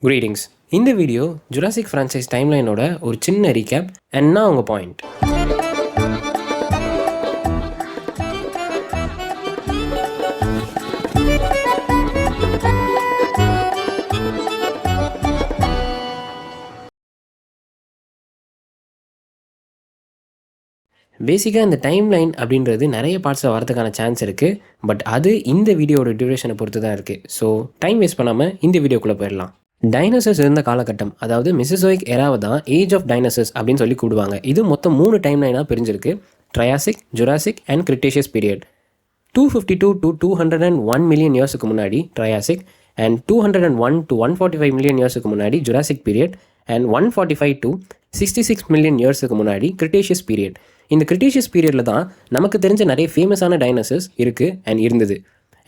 Greetings. இந்த video Jurassic franchise டைம்லைனோட ஒரு சின்ன ரீகேப் அண்ட் நான் உங்கள் பாயிண்ட். பேசிக்காக இந்த டைம்லைன் அப்படின்றது நிறைய பார்ட்ஸில் வரதுக்கான சான்ஸ் இருக்குது. பட் அது இந்த வீடியோட டியூரேஷனை பொறுத்து தான் இருக்குது. ஸோ டைம் வேஸ்ட் பண்ணாமல் இந்த வீடியோக்குள்ளே போயிடலாம். டைனோசர்ஸ் இருந்த காலகட்டம், அதாவது மெசோசோயிக் எராவை தான் ஏஜ் ஆஃப் டைனோசர்ஸ் அப்படின்னு சொல்லி கூடுவாங்க. இது மொத்தம் 3 டைம்லைனாக பிரிஞ்சிருக்கு: Triassic, Jurassic and Cretaceous period. 252 to 201 million இயர்ஸுக்கு முன்னாடி ட்ரையாசிக், அண்ட் 201 to 145 மில்லியன் இயர்ஸுக்கு முன்னாடி Jurassic period, and 145 to 66 million இயர்ஸுக்கு முன்னாடி கிரிட்டேஷியஸ் பீரியட். இந்த கிரிட்டேஷியஸ் பீரியடில் தான் நமக்கு தெரிஞ்ச நிறைய ஃபேமஸான டைனோசர்ஸ் இருக்குது அண்ட் இருந்தது.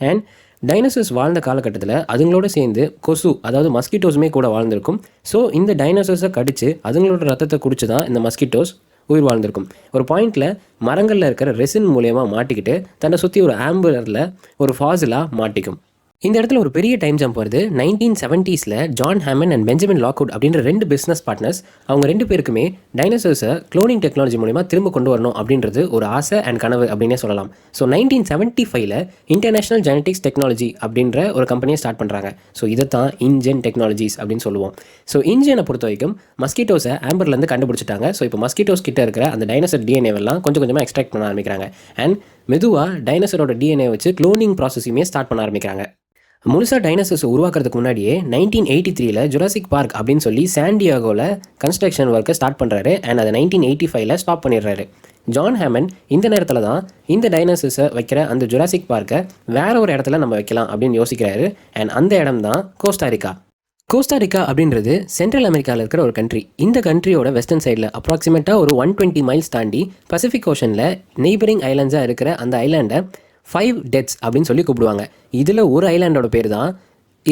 அண்ட் டைனோசர்ஸ் வாழ்ந்த காலகட்டத்தில் அதுங்களோட சேர்ந்து கொசு, அதாவது மஸ்கிட்டோஸுமே கூட வாழ்ந்திருக்கும். ஸோ இந்த டைனோசர்ஸை கடித்து அதுங்களோட ரத்தத்தை குடிச்சு தான் இந்த மஸ்கிட்டோஸ் உயிர் வாழ்ந்திருக்கும். ஒரு பாயிண்டில் மரங்களில் இருக்கிற ரெசின் மூலயமா மாட்டிக்கிட்டு தன்னை சுற்றி ஒரு ஆம்பரில் ஒரு ஃபாசிலாக மாட்டிக்கும். இந்த இடத்துல ஒரு பெரிய டைம் ஜம்ப் வருது. 1970s John Hammond and Benjamin Lockwood அப்படின்ற 2 பிஸ்னஸ் பார்ட்னர்ஸ், அவங்க 2 பேருக்குமே டைனோசர்ஸை க்ளோனிங் டெக்னாலஜி மூலமா திரும்ப கொண்டு வரணும் அப்படின்றது ஒரு ஆசை அண்ட் கனவு அப்படின்னே சொல்லலாம். ஸோ 1975 இன்டர்நேஷனல் ஜெனடிக்ஸ் டெக்னாலஜி அப்படின்ற ஒரு கம்பெனியை ஸ்டார்ட் பண்ணுறாங்க. ஸோ இதை தான் இன்ஜென் டெக்னாலஜிஸ் அப்படின்னு சொல்லுவோம். ஸோ இன்ஜெனை பொறுத்த வரைக்கும் மஸ்கிட்டோஸை ஆம்பர்லேருந்து கண்டுபிடிச்சிட்டாங்க. ஸோ இப்போ மஸ்கிட்டோஸ் கிட்ட இருக்கிற அந்த டைனோசர் டிஎன்ஏவெல்லாம் கொஞ்சம் கொஞ்சமாக எக்ஸ்ட்ராக்ட் பண்ண ஆரம்பிக்கிறாங்க. அண்ட் மெதுவாக டைனோசரோட டிஎன்ஏ வச்சு க்ளோனிங் ப்ராசஸையுமே ஸ்டார்ட் பண்ண ஆரம்பிக்கிறாங்க. முழுசாக டைனோசர்ஸை உருவாக்குறதுக்கு முன்னாடியே 1983 ஜுராசிக் பார்க் அப்படின்னு சொல்லி சாண்டியாகோவில் கன்ஸ்ட்ரக்ஷன் ஒர்க்கை ஸ்டார்ட் பண்ணுறாரு. அண்ட் அதை 1985 ஸ்டாப் பண்ணிடுறாரு. ஜான் ஹேமன் இந்த நேரத்தில் தான் இந்த டைனோசர்ஸை வைக்கிற அந்த ஜுராசிக் பார்க்கை வேற ஒரு இடத்துல நம்ம வைக்கலாம் அப்படின்னு யோசிக்கிறாரு. அண்ட் அந்த இடம் தான் கோஸ்டாரிக்கா. கோஸ்டாரிக்கா அப்படின்றது சென்ட்ரல் அமெரிக்காவில் இருக்கிற ஒரு கண்ட்ரி. இந்த கண்ட்ரியோட வெஸ்டர்ன் சைடில் அப்ராக்சிமேட்டாக ஒரு 120 மைல்ஸ் தாண்டி பசிபிக் ஓஷனில் நெய்பரிங் ஐலாண்ட்ஸாக இருக்கிற அந்த ஐலாண்டை 5 டெத்ஸ் அப்படின்னு சொல்லி கூப்பிடுவாங்க. இதில் ஒரு ஐலாண்டோட பேர் தான்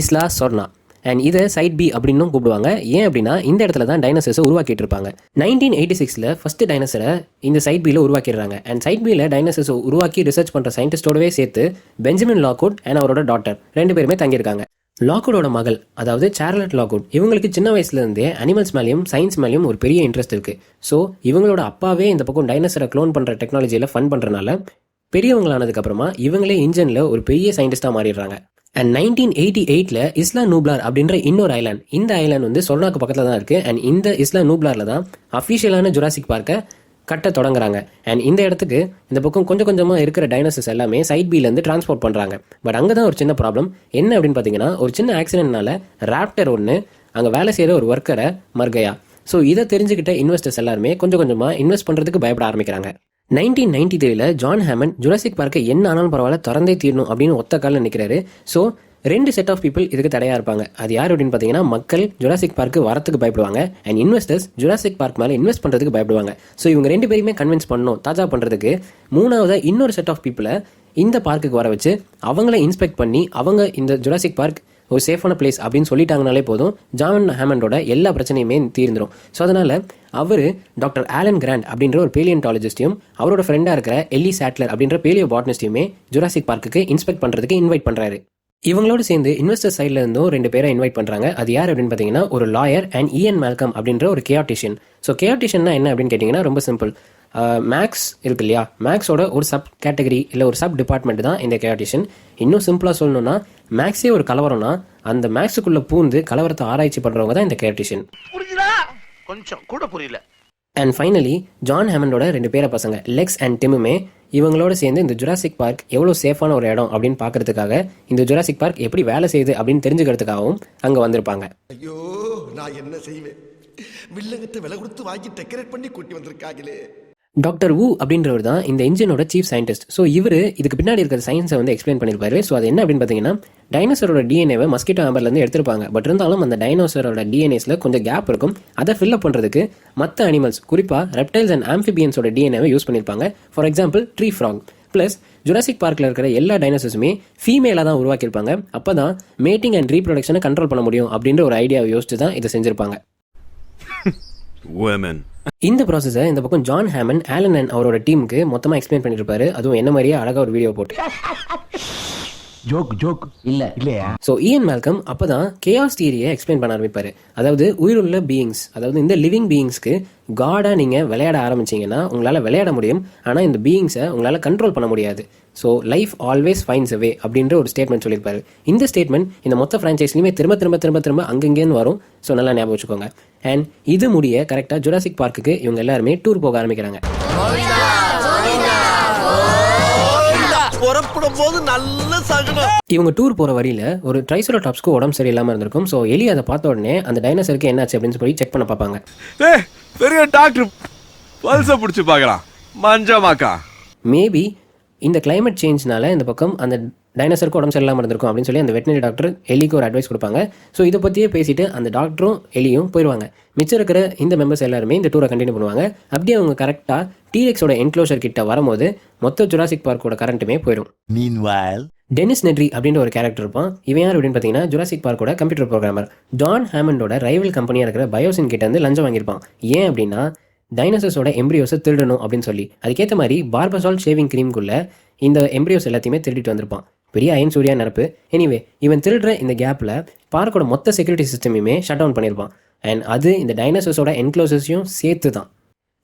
இஸ்லா சொர்னா. அண்ட் இதை சைட் பி அப்படின்னும் கூப்பிடுவாங்க. ஏன் அப்படின்னா இந்த இடத்துல தான் டைனோசர்ஸை உருவாக்கிட்டு இருப்பாங்க. 1986 ஃபர்ஸ்ட் டைனோசரை இந்த சைட் பியில் உருவாக்கிடுறாங்க. அண்ட் சைட் பியில் டைனோசர்ஸை உருவாக்கி ரிசர்ச் பண்ணுற சயின்டிஸ்டோடவே சேர்த்து பெஞ்சமின் லாக்வுட் அண்ட் அவரோட டாட்டர் 2 பேருமே தங்கியிருக்காங்க. லாக்வுடோட மகள், அதாவது சார்லட் லாக்வுட், இவங்களுக்கு சின்ன வயசுலேருந்தே அனிமல்ஸ் மேலேயும் சயின்ஸ் மேலேயும் ஒரு பெரிய இன்ட்ரெஸ்ட் இருக்குது. ஸோ இவங்களோட அப்பாவே இந்த பக்கம் டைனோசரை க்ளோன் பண்ணுற டெக்னாலஜியில் ஃபன் பண்ணுறனால பெரியவங்களானதுக்கப்புறமா இவங்களே இன்ஜினில் ஒரு பெரிய சயின்டிஸ்டாக மாறிடுறாங்க. அண்ட் 1988 இஸ்லா நூப்லார் அப்படின்ற இன்னொரு ஐலாண்ட், இந்த ஐலாண்ட் வந்து சொர்னாக்கு பக்கத்தில் தான் இருக்குது. அண்ட் இந்த இஸ்லா நூப்லாரில் தான் அஃபிஷியலான ஜுராசிக் பார்க்கை கட்ட தொடங்குறாங்க. அண்ட் இந்த இடத்துக்கு இந்த பக்கம் கொஞ்சம் கொஞ்சமாக இருக்கிற டைனோசர்ஸ் எல்லாமே சைட் பிலேருந்து டிரான்ஸ்போர்ட் பண்ணுறாங்க. பட் அங்கே தான் ஒரு சின்ன ப்ராப்ளம். என்ன அப்படின்னு பார்த்தீங்கன்னா, ஒரு சின்ன ஆக்சிடென்ட்னால ராப்டர் ஒன்று அங்கே வேலை செய்கிற ஒரு ஒர்க்கரை மர்கையா. ஸோ இதை தெரிஞ்சுக்கிட்ட இன்வெஸ்டர்ஸ் எல்லாருமே கொஞ்சம் கொஞ்சமாக இன்வெஸ்ட் பண்ணுறதுக்கு பயப்பட ஆரம்பிக்கிறாங்க. 1993 ஜான் ஹேமன் ஜுராசிக் பார்க்கை என்ன ஆனாலும் பரவாயில்ல திறந்தே தீரணும் அப்படின்னு ஒத்த காலில் நிற்கிறாரு. ஸோ 2 செட் ஆஃப் பீப்புள் இதுக்கு தடையாக இருப்பாங்க. அது யார் அப்படின்னு பார்த்தீங்கன்னா, மக்கள் ஜுராசிக் பார்க்கு வரத்துக்கு பயப்படுவாங்க. அண்ட் இன்வெஸ்டர்ஸ் ஜுராசிக் பார்க் மேலே இன்வெஸ்ட் பண்ணுறதுக்கு பயப்படுவாங்க. ஸோ இவங்க 2 பேருமே கன்வின்ஸ் பண்ணணும் தாஜா பண்ணுறதுக்கு. 3வது இன்னொரு செட் ஆஃப் பீப்புளை இந்த பார்க்குக்கு வர வச்சு அவங்கள இன்ஸ்பெக்ட் பண்ணி அவங்க இந்த ஜுராசிக் பார்க் ஒரு சேஃபான பிளேஸ் அப்படின்னு சொல்லிட்டாங்கனாலே போதும், ஜான் ஹேமண்டோட எல்லா பிரச்சனையுமே தீர்ந்துடும். ஸோ அதனால் அவர் டாக்டர் ஆலன் கிராண்ட் அப்படின்ற ஒரு பேலியன்டாலஜிஸ்டையும் அவரோட ஃப்ரெண்டாக இருக்கிற எல்லி சாட்லர் அப்படின்ற பேலியோ பாட்னிஸ்டையுமே ஜுராசிக் பார்க்குக்கு இன்ஸ்பெக்ட் பண்ணுறதுக்கு இன்வைட் பண்ணுறாரு. இவங்களோட சேர்ந்து இன்வெஸ்டர் சைடில் இருந்தும் 2 பேரை இன்வைட் பண்ணுறாங்க. அது யார் அப்படின்னு பார்த்தீங்கன்னா, ஒரு லாயர் அண்ட் இஎன் மேல்கம் அப்படின்ற ஒரு கேஆர்டிஷியன். ஸோ கேஆர்டிஷியன்னா என்ன அப்படின்னு கேட்டிங்கன்னா, ரொம்ப சிம்பிள். மேக்ஸ் இருக்கு இல்லையா, மேக்ஸோட ஒரு சப் கேட்டகரி இல்லை ஒரு சப் டிபார்ட்மெண்ட் தான் இந்த கேஆர்டிஷியன். இன்னும் சிம்பிளாக சொல்லணும்னா, மேக்ஸே ஒரு கலவரம்னா அந்த மேக்ஸுக்குள்ளே பூந்து கலவரத்தை ஆராய்ச்சி பண்ணுறவங்க தான் இந்த கேஆர்டிஷியன். கொஞ்சம் கூட புரியல. அண்ட் ஃபைனலி ஜான் ஹேமண்டோட 2 பேர பசங்க லெக்ஸ் அண்ட் டிமுமே இவங்களோட சேர்ந்து இந்த ஜுராசிக் பார்க் எவ்வளோ சேஃபான ஒரு இடம் அப்படின்னு பார்க்கறதுக்காக, இந்த ஜுராசிக் பார்க் எப்படி வேலை செய்யுது அப்படின்னு தெரிஞ்சுக்கிறதுக்காகவும் அங்கே வந்திருப்பாங்க. ஐயோ, நான் என்ன செய்வேன்? வில்லங்கத்தை விலை கொடுத்து வாங்கி டெக்கரேட் பண்ணி கூட்டி வந்திருக்காங்களே. டாக்டர் வு அப்படின்றவர் தான் இந்த இன்ஜினோட சீஃப் சயின்டிஸ்ட். ஸோ இவர் இதுக்கு பின்னாடி இருக்கிற சயின்ஸை வந்து எக்ஸ்பிளைன் பண்ணியிருப்பாரு. ஸோ அது என்ன அப்படின்னு பார்த்தீங்கன்னா, டைனோசரோட டிஎன்ஏவை மஸ்கிட்டோ ஆம்பர்லேருந்து எடுத்திருப்பாங்க. பட் இருந்தாலும் அந்த டைனோசரோட டிஎன்ஏஸில் கொஞ்சம் கேப் இருக்கும். அதை ஃபில்அப் பண்ணுறதுக்கு மற்ற அனிமல்ஸ், குறிப்பாக ரெப்டைல்ஸ் அண்ட் ஆம்ஃபிபியன்ஸோட டிஎன்ஏவை யூஸ் பண்ணியிருப்பாங்க. For example tree frock. Plus Jurassic பார்க்கில் இருக்கிற எல்லா டைனோசர்ஸுமே ஃபீமேலாக தான் உருவாக்கியிருப்பாங்க. அப்போ தான் மேட்டிங் அண்ட் ரீப்ரொடக்ஷனை கண்ட்ரோல் பண்ண முடியும் அப்படின்ற ஒரு ஐடியாவை யோசிச்சு தான் இதை செஞ்சுருப்பாங்க. இந்த ப்ராசஸை இந்த பக்கம் ஜான் ஹேமன் ஆலன் அண்ட் அவரோட டீமுக்கு மொத்தமாக எக்ஸ்பிளைன் பண்ணியிருப்பாரு. அதுவும் என்ன மாதிரியே அழகாக ஒரு வீடியோ போட்டு. ஜோக் இல்ல இல்லையா? ஸோ இயன் மேல்கம் அப்போ தான் கேஆஸ் தியரியை எக்ஸ்பிளைன் பண்ண ஆரம்பிப்பார். அதாவது உயிருள்ள பீயிங்ஸ், அதாவது இந்த லிவிங் பீயிங்ஸ்க்கு காடாக நீங்கள் விளையாட ஆரம்பிச்சிங்கன்னா உங்களால் விளையாட முடியும், ஆனால் இந்த பீயிங்ஸை உங்களால் கண்ட்ரோல் பண்ண முடியாது. ஸோ லைஃப் ஆல்வேஸ் ஃபைன்ஸ் அவே அப்படின்ற ஒரு ஸ்டேட்மெண்ட் சொல்லியிருப்பாரு. இந்த ஸ்டேட்மெண்ட் இந்த மொத்த ஃப்ரான்ச்சைஸ்லையுமே திரும்ப அங்கங்கேன்னு வரும். ஸோ நல்லா ஞாபகம் வச்சுக்கோங்க. அண்ட் இது முடிய கரெக்டாக ஜுராசிக் பார்க்குக்கு இவங்க எல்லாருமே டூர் போக ஆரம்பிக்கிறாங்க. புறப்படும் போது நல்ல சகுனம். இவங்க டூர் போகிற வழியில் ஒரு ட்ரைசரோடாப்ஸ்க்கு உடம்பு சரியில்லாமல் இருந்திருக்கும். ஸோ எலி அதை பார்த்த உடனே அந்த டைனோசருக்கு என்னாச்சு அப்படின்னு சொல்லி செக் பண்ண பார்ப்பாங்க. பெரிய டாக்டர் பல்ச பிடிச்சி பார்க்கலாம் மஞ்சமாக்கா. மேபி இந்த கிளைமேட் சேஞ்ச்னால இந்த பக்கம் அந்த டைனோசருக்கு உடம்பு சரியில்லாமல் இருந்திருக்கும் அப்படின்னு சொல்லி அந்த வெட்டினரி டாக்டர் எலிக்கு ஒரு அட்வைஸ் கொடுப்பாங்க. ஸோ இதை பற்றியே பேசிட்டு அந்த டாக்டரும் எலியும் போயிடுவாங்க. மிச்சம் இருக்கிற இந்த மெம்பர்ஸ் எல்லாருமே இந்த டூரை கண்டினியூ பண்ணுவாங்க. அப்படியே அவங்க கரெக்டாக டீரெக்ஸோட என்க்ளோஷர் கிட்ட வரும்போது மொத்த ஜுராசிக் பார்க்கோட கரண்ட்டுமே போயிடும். டெனிஸ் நெட்ரி அப்படின்ற ஒரு கேரக்டர் இருப்பான். இவன் யார் அப்படின்னு பார்த்தீங்கன்னா ஜுராசிக் பார்க்கோட கம்ப்யூட்டர் ப்ரோக்ராமர். ஜான் ஹேமண்டோட ரைவல் கம்பெனியாக இருக்கிற பயோசின் கிட்ட இருந்து லஞ்சம் வாங்கியிருப்பான். ஏன் அப்படின்னா டைனோசர்ஸோட எம்ப்ரியோஸை திருடணும் அப்படின்னு சொல்லி. அதுக்கேற்ற மாதிரி பார்பசால் ஷேவிங் க்ரீம்குள்ளே இந்த எம்ப்ரியோஸ் எல்லாத்தையுமே திருடிட்டு வந்திருப்பான். பெரிய அயன் சூர்யா நினப்பு. எனிவே இவன் திருடுற இந்த கேப்பில் பார்க்கோட மொத்த செக்யூரிட்டி சிஸ்டமையுமே ஷட் டவுன் பண்ணியிருப்பான். அண்ட் அது இந்த டைனோசர்ஸோட என்க்ளோசர்ஸையும் சேர்த்து தான்.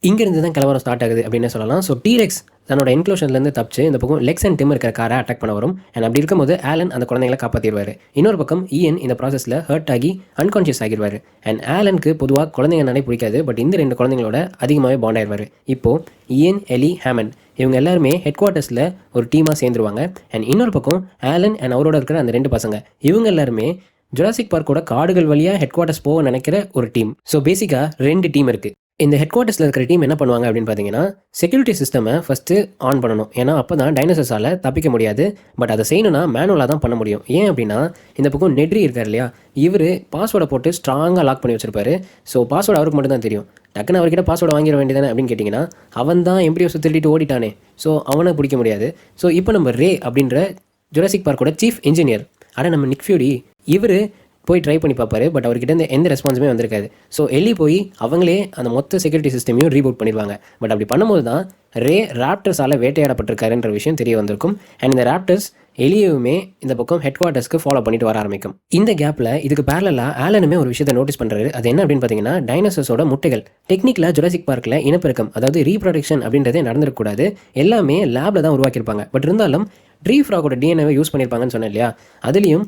இங்கேருந்து தான் கலவரம் ஸ்டார்ட் ஆகுது அப்படின்னு சொல்லலாம். ஸோ டீரெக்ஸ் தன்னோட என்க்ளோஷன்லேருந்து தப்பிச்சு இந்த பக்கம் லெக்ஸ் அண்ட் டிம் இருக்கிற காரை அட்டாக் பண்ண வரும். அண்ட் அப்படி இருக்கும்போது ஆலன் அந்த குழந்தைங்களை காப்பாற்றிடுவார். இன்னொரு பக்கம் இயன் இந்த ப்ராசஸில் ஹர்ட் ஆகி அன்கான்ஷியஸ் ஆகிடுவார். அண்ட் ஆலனுக்கு பொதுவாக குழந்தைங்கனாலே பிடிக்காது, பட் இந்த ரெண்டு குழந்தைங்களோட அதிகமாகவே பாண்ட் ஆயிடுவார். இப்போது இயன், எலி, ஹேமண்ட் இவங்க எல்லாருமே ஹெட் குவார்ட்டர்ஸில் ஒரு டீமாக சேர்ந்துருவாங்க. அண்ட் இன்னொரு பக்கம் ஆலன் அண்ட் அவரோட இருக்கிற அந்த ரெண்டு பசங்க இவங்க எல்லாருமே ஜுராசிக் பார்க்கோட காடுகள் வழியாக ஹெட் குவார்ட்டர்ஸ் போக நினைக்கிற ஒரு டீம். ஸோ பேசிக்காக ரெண்டு டீம் இருக்குது. இந்த ஹெட் குவார்ட்டர்ஸில் இருக்கிற டீம் என்ன பண்ணுவாங்க அப்படின்னு பார்த்தீங்கன்னா செக்யூரிட்டி சிஸ்டமை ஃபஸ்ட்டு ஆன் பண்ணணும். ஏன்னா அப்போ தான் டைனோசர்ஸால் தப்பிக்க முடியாது. பட் அதை செய்யணும்னா மேனுவலாக தான் பண்ண முடியும். ஏன் அப்படின்னா இந்த பக்கம் நெட்ரி இருக்கார் இல்லையா, இவர் பாஸ்வேர்டை போட்டு ஸ்ட்ராங்காக லாக் பண்ணி வச்சிருப்பாரு. ஸோ பாஸ்வேர்டு அவருக்கு மட்டும் தான் தெரியும். டக்குன்னு அவர்கிட்ட பாஸ்வேர்டு வாங்கிட வேண்டியதானே அப்படின்னு கேட்டிங்கன்னா அவன் தான் எம்ப்ரியோஸை திருடிட்டு ஓடிட்டானே, ஸோ அவனை பிடிக்க முடியாது. ஸோ இப்போ நம்ம ரே அப்படின்ற ஜுராசிக் பார்க்கோட சீஃப் இன்ஜினியர், ஆனால் நம்ம நிக் ஃபியூரி, இவர் போய் ட்ரை பண்ணி பார்ப்பாரு. பட் அவர்கிட்ட இருந்து எந்த ரெஸ்பான்ஸுமே வந்திருக்காது. ஸோ எலி போய் அவங்களே அந்த மொத்த செக்யூரிட்டி சிஸ்டமையும் ரீபூட் பண்ணிடுவாங்க. பட் அப்படி பண்ணும்போது தான் ரே ராப்டர்ஸால் வேட்டையாடப்பட்டிருக்காருன்ற விஷயம் தெரிய வந்திருக்கும். அண்ட் இந்த ராப்டர்ஸ் எலியுமே இந்த பக்கம் ஹெட் குவார்ட்டர்ஸ்க்கு ஃபாலோ பண்ணிட்டு வர ஆரம்பிக்கும். இந்த கேப்பில் இதுக்கு பேரலாக ஆலனுமே ஒரு விஷயத்தை நோட்டீஸ் பண்ணுறாரு. அது என்ன அப்படின்னு பார்த்தீங்கன்னா டைனோசர்ஸோட முட்டைகள். டெக்னிக்கலாக ஜுராசிக் பார்க்கில் இனப்பெருக்கம், அதாவது ரீப்ரொடக்ஷன் அப்படின்றதே நடந்துருக்கூடாது. எல்லாமே லேபில் தான் உருவாக்கியிருப்பாங்க. பட் இருந்தாலும் ட்ரீ ஃப்ராகோட டிஎன்ஏவை யூஸ் பண்ணியிருப்பாங்கன்னு சொன்னேன் இல்லையா, அதுலேயும்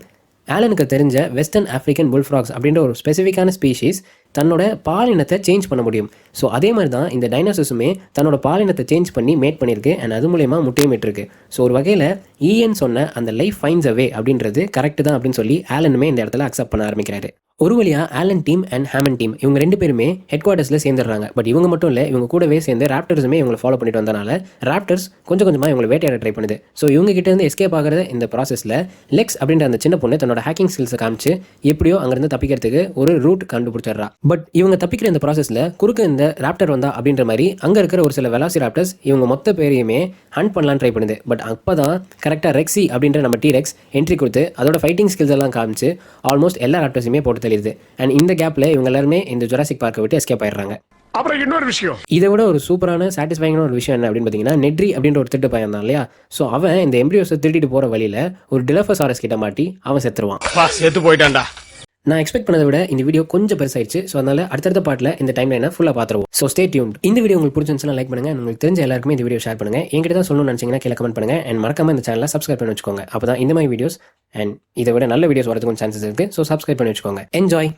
ஆலனுக்கு தெரிஞ்ச வெஸ்டர்ன் ஆஃப்ரிக்கன் புல்ஃப்ராக்ஸ் அப்படின்ற ஒரு ஸ்பெசிஃபிக்கான ஸ்பீஷீஸ் தன்னோட பாலினத்தை சேஞ்ச் பண்ண முடியும். ஸோ அதே மாதிரி தான் இந்த டைனோசர்ஸுமே தன்னோட பாலினத்தை சேஞ்ச் பண்ணி மேட் பண்ணியிருக்கு. அண்ட் அது மூலயமா முட்டையும் இருக்கு. ஸோ ஒரு வகையில் இஎன் சொன்ன அந்த லைஃப் ஃபைன்ஸ் அவே அப்படின்றது கரெக்ட் தான் அப்படின்னு சொல்லி ஆலனுமே இந்த இடத்துல அக்செப்ட் பண்ண ஆரம்பிக்கிறாரு. ஒரு வழியாக Alan team and Hemen team இவங்க ரெண்டு பேருமே ஹெட் குவார்ட்டர்ஸில் சேர்ந்துடுறாங்க. பட் இவங்க மட்டும் இல்லை, இவங்க கூடவே சேர்ந்து ராப்டர்ஸுமே இவங்களை ஃபாலோ பண்ணிட்டு வந்தனால ராப்டர்ஸ் கொஞ்சம் கொஞ்சமாக இவங்களை வேட்டையாட ட்ரை பண்ணுது. ஸோ இவங்க கிட்ட இருந்து எஸ்கேப் ஆகிற இந்த ப்ராசஸில் லெக்ஸ் அப்படின்ற அந்த சின்ன பொண்ணு தன்னோட ஹேக்கிங் ஸ்கில்ஸை காமிச்சு எப்படியோ அங்கேருந்து தப்பிக்கிறதுக்கு ஒரு ரூட் கண்டுபிடிச்சிடுறா. பட் இவங்க தப்பிக்கிற இந்த ப்ராசஸில் குறுக்க இந்த ராப்டர் வந்தா அப்படின்ற மாதிரி அங்கே இருக்கிற ஒரு சில வெலாசி ராப்டர்ஸ் இவங்க மொத்த பேரையுமே ஹண்ட் பண்ணலான்னு ட்ரை பண்ணுது. பட் அப்போ தான் கரெக்டாக ரெக்ஸி அப்படின்ற நம்ம டீரெக்ஸ் என்ட்ரி கொடுத்து அதோட ஃபைட்டிங் ஸ்கில்ஸ் எல்லாம் காமிச்சு ஆல்மோஸ்ட் எல்லா ராப்டர்ஸுமே போட்டு தள்ளிடுது. அண்ட் இந்த கேப்பில் இவங்க எல்லாருமே இந்த ஜுராசிக் பார்க்கை விட்டு எஸ்கேப் ஆயிடுறாங்க. அப்புறம் இன்னொரு விஷயம், இதை விட ஒரு சூப்பரான சாட்டிஸ்ஃபைங்கான ஒரு விஷயம் என்ன அப்படின்னு பார்த்தீங்கன்னா நெட்ரி அப்படின்ற ஒரு திருட்டு பையன் தான் இல்லையா. ஸோ அவன் இந்த எம்ப்ரியோஸை திருடிட்டு போகிற வழியில் ஒரு டிலோஃபசாரஸ் கிட்ட மாட்டி அவன் செத்துருவான். செத்து போயிட்டான்டா. நான் எக்ஸ்பெக்ட் பண்ணதை விட இந்த வீடியோ கொஞ்சம் பெருசாயிடுச்சு. ஸோ அதனால அடுத்தடுத்த பார்ட்டில் இந்த டைம் லைனை ஃபுல்லாக பார்த்துருவோம். So stay tuned. இந்த வீடியோ உங்களுக்கு பிடிச்சிருந்துச்சுன்னா லைக் பண்ணுங்க. உங்களுக்கு தெரிஞ்ச எல்லாருக்குமே இந்த வீடியோ ஷேர் பண்ணுங்க. என்கிட்ட தான் சொல்லணும்னு நினச்சிங்கன்னா கீழே கமெண்ட் பண்ணுங்க. அண்ட் மறக்காம இந்த சேனலை சப்ஸ்கிரைப் பண்ணி வச்சுக்கோங்க. அப்போ தான் இந்த மாதிரி வீடியோஸ் அண்ட் இதை விட நல்ல வீடியோஸ் வரதுக்கு சான்சஸ் இருக்குது. ஸோ சப்ஸ்கிரைப் பண்ணி வச்சுக்கோங்க. என்ஜாய்.